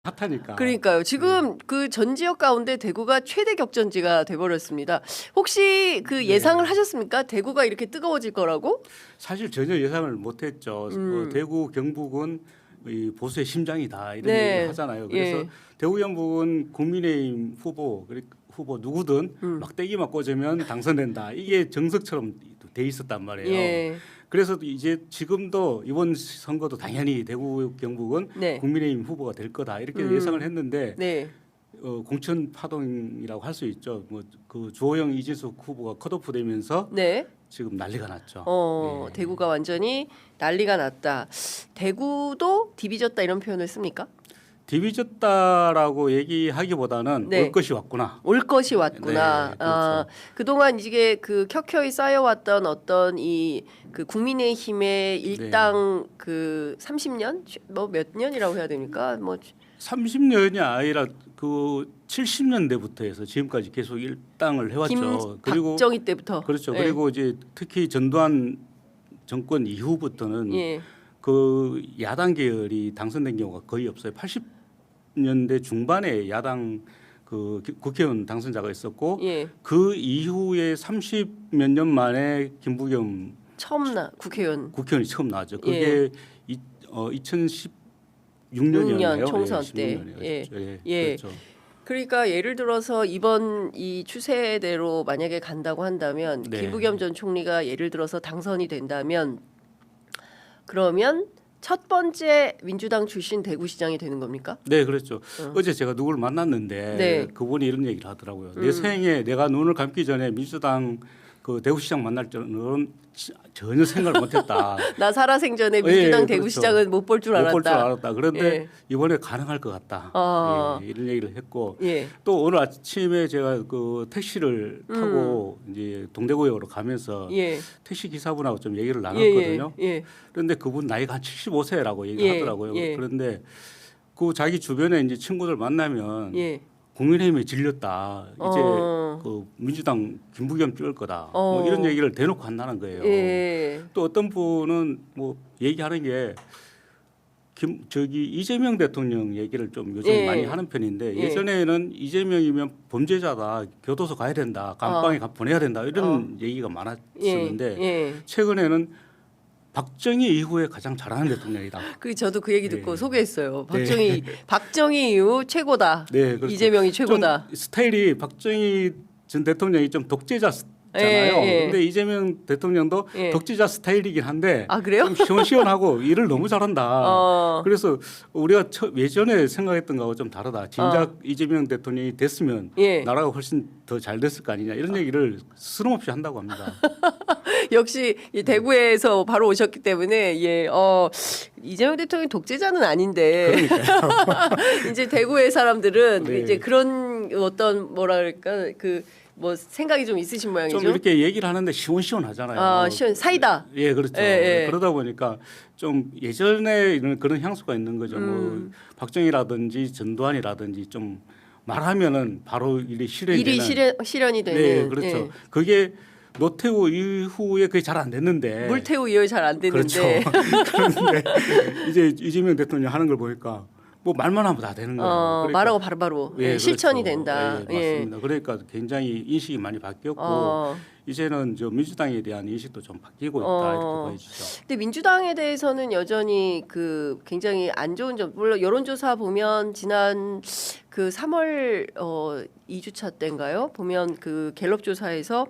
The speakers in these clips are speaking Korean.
핫하니까. 그러니까요. 지금 그 전 지역 가운데 대구가 최대 격전지가 돼버렸습니다. 혹시 그 예상을 하셨습니까? 대구가 이렇게 뜨거워질 거라고? 사실 전혀 예상을 못했죠. 대구 경북은 이 보수의 심장이다 이런 네. 얘기 하잖아요. 그래서 예. 대구 경북은 국민의힘 후보 누구든 막대기만 꽂으면 당선된다. 이게 정석처럼 돼 있었단 말이에요. 예. 그래서 이제 지금도 이번 선거도 당연히 대구 경북은 네. 국민의힘 후보가 될 거다 이렇게 예상을 했는데 네. 공천 파동이라고 할 수 있죠. 뭐 그 주호영 이진숙 후보가 컷오프되면서 네. 지금 난리가 났죠. 예. 대구가 완전히 난리가 났다. 대구도 디비졌다 이런 표현을 씁니까? 디비졌다라고 얘기하기보다는 네. 올 것이 왔구나. 올 것이 왔구나. 네, 그렇죠. 그동안 이게 그 켜켜이 쌓여왔던 어떤 이 그 국민의힘의 일당 그 30년 뭐 몇 년이라고 해야 됩니까? 뭐 30년이 아니라 그 70년대부터 해서 지금까지 계속 일당을 해왔죠. 그리고 박정희 때부터. 그렇죠. 예. 그리고 이제 특히 전두환 정권 이후부터는 예. 그 야당 계열이 당선된 경우가 거의 없어요. 80년대 중반에 야당 그 국회의원 당선자가 있었고 예. 그 이후에 30몇 년 만에 김부겸 처음 국회의원이 처음 나왔죠. 그게 2016년이었나요? 총선 때. 예. 그렇죠. 그러니까 예를 들어서 이번 이 추세대로 만약에 간다고 한다면 네. 김부겸 전 총리가 예를 들어서 당선이 된다면 그러면 첫 번째 민주당 출신 대구시장이 되는 겁니까? 네, 그렇죠. 어제 제가 누구를 만났는데 네. 그분이 이런 얘기를 하더라고요. 내 생에 내가 눈을 감기 전에 민주당 그 대구시장 만날 줄은 전혀 생각을 못했다. 나 살아생전에 민주당 예, 대구시장은 그렇죠. 못 볼 줄 알았다. 못 볼 줄 알았다. 그런데 예. 이번에 가능할 것 같다. 예, 이런 얘기를 했고 예. 또 오늘 아침에 제가 그 택시를 타고 이제 동대구역으로 가면서 예. 택시 기사분하고 좀 얘기를 나눴거든요. 예. 그런데 그분 나이가 한 75세라고 예, 얘기하더라고요. 예. 그런데 그 자기 주변에 이제 친구들 만나면 예. 국민의힘에 질렸다. 이제 어. 그 민주당 김부겸 찍을 거다. 뭐 이런 얘기를 대놓고 한다는 거예요. 예. 또 어떤 분은 뭐 얘기하는 게 이재명 대통령 얘기를 좀 요즘 예. 많이 하는 편인데 예. 예전에는 이재명이면 범죄자다, 교도소 가야 된다, 감방에 보내야 된다 이런 얘기가 많았었는데 예. 최근에는 박정희 이후에 가장 잘하는 대통령이다. 그 저도 그 얘기 듣고 네. 소개했어요. 박정희 이후 최고다. 네, 그렇죠. 이재명이 최고다. 좀 스타일이 박정희 전 대통령이 좀 독재자잖아요. 예. 근데 이재명 대통령도 예. 독재자 스타일이긴 한데 아, 그래요? 좀 시원시원하고 일을 너무 잘한다. 어. 그래서 우리가 예전에 생각했던 거하고 좀 다르다. 진작 이재명 대통령이 됐으면 예. 나라가 훨씬 더 잘 됐을 거 아니냐 이런 얘기를 스름없이 한다고 합니다. 역시 이 대구에서 바로 오셨기 때문에 이재명 대통령이 독재자는 아닌데 이제 대구의 사람들은 네. 이제 그런 어떤 뭐라 그럴까 그 뭐 생각이 좀 있으신 모양이죠. 좀 이렇게 얘기를 하는데 시원시원하잖아요. 사이다. 예, 그렇죠. 예. 그러다 보니까 좀 예전에 이런 그런 향수가 있는 거죠. 뭐 박정희라든지 전두환이라든지 좀 말하면은 바로 일이 실현이 일이 되는. 실현이 되는. 네, 그렇죠. 예. 그게 노태우 이후에 그게 잘 안 됐는데. 물태우 이후 잘 안 그렇죠. 되는데. 그런데 이제 이재명 대통령 하는 걸 보니까 뭐 말만 하면 다 되는 거예요. 그러니까 말하고 바로 예, 실천이 그렇죠. 된다. 예, 맞습니다. 그러니까 굉장히 인식이 많이 바뀌었고 이제는 저 민주당에 대한 인식도 좀 바뀌고 있다 이렇게 보여지죠. 근데 민주당에 대해서는 여전히 그 굉장히 안 좋은 점. 물론 여론조사 보면 지난 그 3월 2주차 때인가요? 보면 그 갤럽 조사에서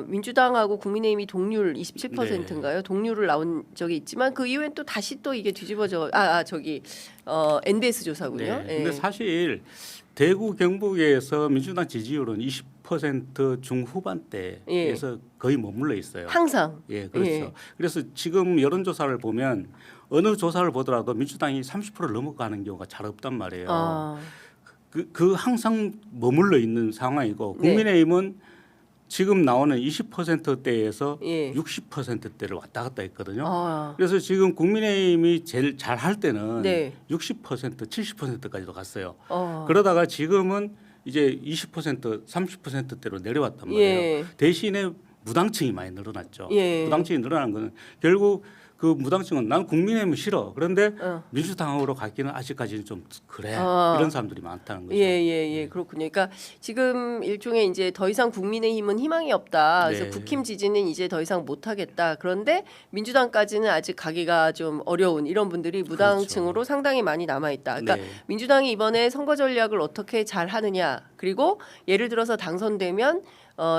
민주당하고 국민의힘이 동률 27%인가요? 동률을 나온 적이 있지만 그 이후엔 또 다시 또 이게 뒤집어져. NBS 조사군요. 네. 근데 사실 대구 경북에서 민주당 지지율은 20% 중후반대에서 거의 머물러 있어요. 항상. 예, 그렇죠. 예. 그래서 지금 여론조사를 보면 어느 조사를 보더라도 민주당이 30%를 넘어가는 경우가 잘 없단 말이에요. 그 항상 머물러 있는 상황이고 국민의힘은 지금 나오는 20%대에서 60%대를 왔다 갔다 했거든요. 그래서 지금 국민의힘이 제일 잘할 때는 60%, 70%까지도 갔어요. 그러다가 지금은 이제 20%, 30%대로 내려왔단 말이에요. 대신에 무당층이 많이 늘어났죠. 무당층이 늘어난 거는 결국 그 무당층은 난 국민의힘은 싫어. 그런데 어. 민주당으로 가기는 아직까지는 좀 그래. 아. 이런 사람들이 많다는 거죠. 예, 그렇군요. 그러니까 지금 일종의 이제 더 이상 국민의힘은 희망이 없다. 그래서 네. 국힘 지지는 이제 더 이상 못 하겠다. 그런데 민주당까지는 아직 가기가 좀 어려운 이런 분들이 무당층으로 상당히 많이 남아 있다. 그러니까 네. 민주당이 이번에 선거 전략을 어떻게 잘 하느냐. 그리고 예를 들어서 당선되면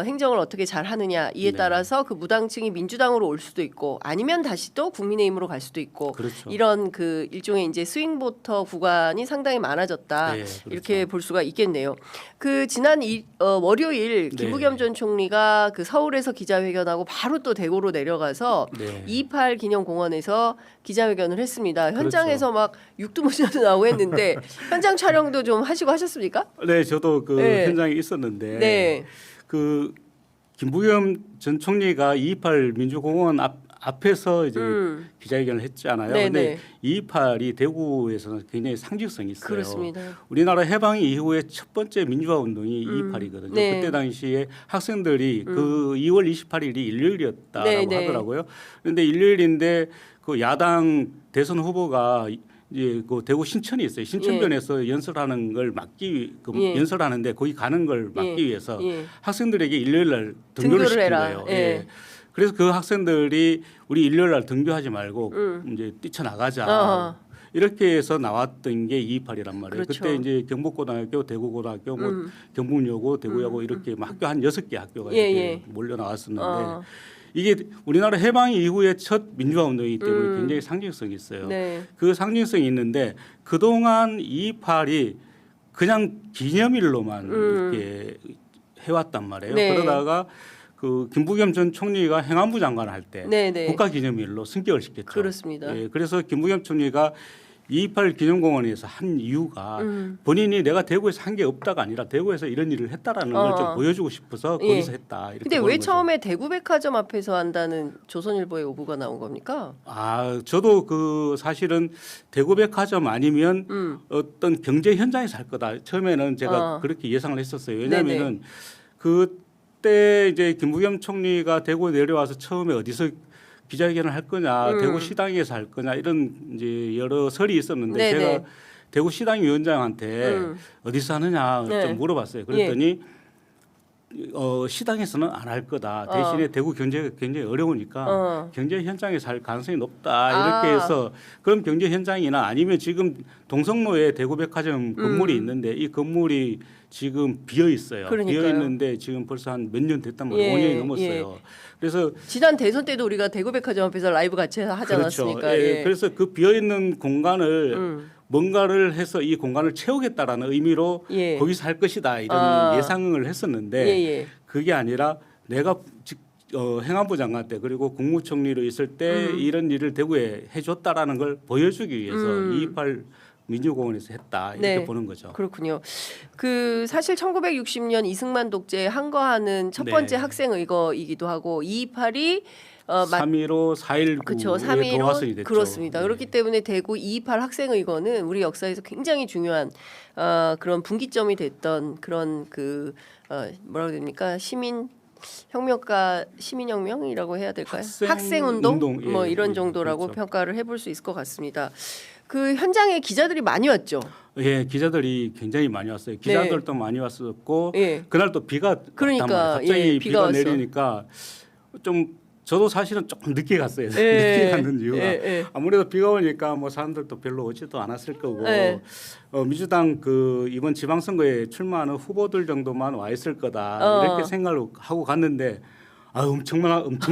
행정을 어떻게 잘 하느냐 이에 네. 따라서 그 무당층이 민주당으로 올 수도 있고 아니면 다시 또 국민의힘으로 갈 수도 있고 그렇죠. 이런 그 일종의 이제 스윙보터 구간이 상당히 많아졌다. 네, 그렇죠. 이렇게 볼 수가 있겠네요. 그 지난 월요일 네. 김부겸 전 총리가 그 서울에서 기자회견하고 바로 또 대구로 내려가서 네. 228 기념공원에서 기자회견을 했습니다. 현장에서 그렇죠. 막 육두문자도 나오고 했는데 현장 촬영도 좀 하시고 하셨습니까? 네, 저도 그 네. 현장에 있었는데 네. 그 김부겸 전 총리가 228 민주공원 앞에서 이제 기자회견을 했잖아요. 네네. 근데 228이 대구에서는 굉장히 상징성이 있어요. 그렇습니다. 우리나라 해방 이후에 첫 번째 민주화 운동이 228이거든요. 네. 그때 당시에 학생들이 그 2월 28일이 일요일이었다라고 네네. 하더라고요. 그런데 일요일인데 그 야당 대선 후보가 이제 그 대구 신천이 있어요. 신천변에서 연설하는 걸 막기 예. 연설하는데 거기 가는 걸 막기 위해서 예. 학생들에게 일요일 날 등교를 등교를 시킨 해라. 거예요. 예. 예. 그래서 그 학생들이 우리 일요일 날 등교하지 말고 이제 뛰쳐나가자. 어허. 이렇게 해서 나왔던 게 228이란 말이에요. 그렇죠. 그때 이제 경북고등학교, 대구고등학교, 뭐 경북여고, 대구여고 이렇게 막 학교 한 6개 학교가 예, 이렇게 예. 몰려 나왔었는데 어. 이게 우리나라 해방 이후에 첫 민주화 운동이기 때문에 굉장히 상징성이 있어요. 네. 그 상징성이 있는데 그동안 228이 그냥 기념일로만 이렇게 해왔단 말이에요. 네. 그러다가 그 김부겸 전 총리가 행안부 장관을 할 때 네네. 국가기념일로 승격을 시켰죠. 그렇습니다. 예, 그래서 김부겸 총리가 228 기념공원에서 한 이유가 본인이 내가 대구에서 한 게 없다가 아니라 대구에서 이런 일을 했다라는 걸 좀 보여주고 싶어서 예. 거기서 했다. 이렇게 근데 보는 왜 거죠. 처음에 대구백화점 앞에서 한다는 조선일보의 오보가 나온 겁니까? 아, 저도 그 사실은 대구백화점 아니면 어떤 경제 현장에서 할 거다. 처음에는 제가 그렇게 예상을 했었어요. 왜냐하면은 그때 이제 김부겸 총리가 대구에 내려와서 처음에 어디서 기자회견을 할 거냐, 대구 시당에서 할 거냐 이런 이제 여러 설이 있었는데 네네. 제가 대구 시당 위원장한테 어디서 하느냐 네. 좀 물어봤어요. 그랬더니 시당에서는 안 할 거다. 대신에 대구 경제가 굉장히 어려우니까 경제 현장에서 할 가능성이 높다. 이렇게 해서 그럼 경제 현장이나 아니면 지금 동성로에 대구백화점 건물이 있는데 이 건물이 지금 비어 있어요. 그러니까요. 비어 있는데 지금 벌써 한 몇 년 됐단 말이에요. 예, 5년이 넘었어요. 그래서 지난 대선 때도 우리가 대구백화점 앞에서 라이브 같이 하지 그렇죠. 않았습니까? 예, 예. 그래서 그 비어 있는 공간을 뭔가를 해서 이 공간을 채우겠다라는 의미로 예. 거기서 할 것이다 이런 예상을 했었는데 예. 그게 아니라 내가 행안부 장관 때 그리고 국무총리로 있을 때 이런 일을 대구에 해줬다라는 걸 보여주기 위해서 228 민주공원에서 했다 이렇게 네. 보는 거죠. 그렇군요. 그 사실 1960년 이승만 독재 항거하는 첫 번째 네. 학생 의거이기도 하고 228이 3.15, 4.19의 그렇죠. 3.15 도화선이 됐죠. 그렇습니다. 네. 그렇기 때문에 대구 228 학생의거는 우리 역사에서 굉장히 중요한 그런 분기점이 됐던 그런 그 뭐라고 됩니까? 시민혁명이라고 해야 될까요? 학생운동 운동, 예, 뭐 이런 예, 정도라고 그렇죠. 평가를 해볼 수 있을 것 같습니다. 그 현장에 기자들이 많이 왔죠. 예, 기자들이 굉장히 많이 왔어요. 기자들도 많이 왔었고 예. 그날 또 비가 그러니까, 왔단 말이에요. 갑자기 예, 비가 왔어. 내리니까 좀 저도 사실은 조금 늦게 갔어요. 예, 늦게 갔는 이유가 예. 아무래도 비가 오니까 뭐 사람들도 별로 오지도 않았을 거고 예. 민주당 그 이번 지방선거에 출마하는 후보들 정도만 와 있을 거다 이렇게 생각을 하고 갔는데 엄청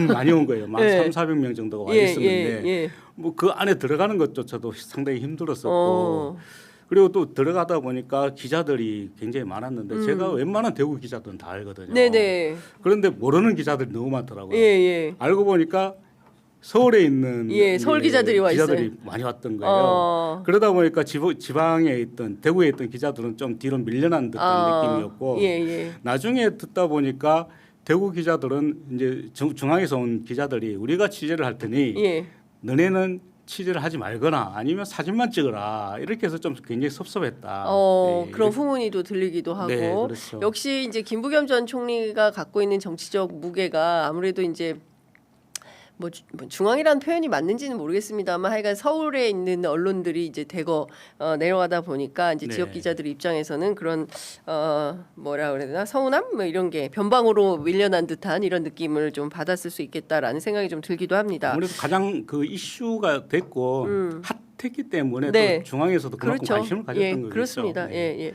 많이 온 거예요. 막 예. 300~400명 정도가 와 있었는데 예. 뭐 그 안에 들어가는 것조차도 상당히 힘들었었고 그리고 또 들어가다 보니까 기자들이 굉장히 많았는데 제가 웬만한 대구 기자들은 다 알거든요. 네네. 그런데 모르는 기자들이 너무 많더라고요. 예. 알고 보니까 서울에 있는 예, 서울 기자들이 와 기자들이 많이 왔던 거예요. 그러다 보니까 지방에 있던 대구에 있던 기자들은 좀 뒤로 밀려난 듯한 느낌이었고 예. 나중에 듣다 보니까 대구 기자들은 이제 중앙에서 온 기자들이 우리가 취재를 할 테니 예. 너네는 취재를 하지 말거나 아니면 사진만 찍어라 이렇게 해서 좀 굉장히 섭섭했다. 예, 그런 후문이도 들리기도 하고 네, 그렇죠. 역시 이제 김부겸 전 총리가 갖고 있는 정치적 무게가 아무래도 이제 뭐 중앙이라는 표현이 맞는지는 모르겠습니다만 하여간 서울에 있는 언론들이 이제 대거 내려가다 보니까 이제 네. 지역 기자들 입장에서는 그런 뭐라 그래야 되나 서운함 뭐 이런 게 변방으로 밀려난 듯한 이런 느낌을 좀 받았을 수 있겠다라는 생각이 좀 들기도 합니다. 아무래도 가장 그 이슈가 됐고 핫했기 때문에 네. 또 중앙에서도 그만큼 그렇죠. 관심을 가졌던 예, 거겠죠. 그렇습니다. 네. 예, 예.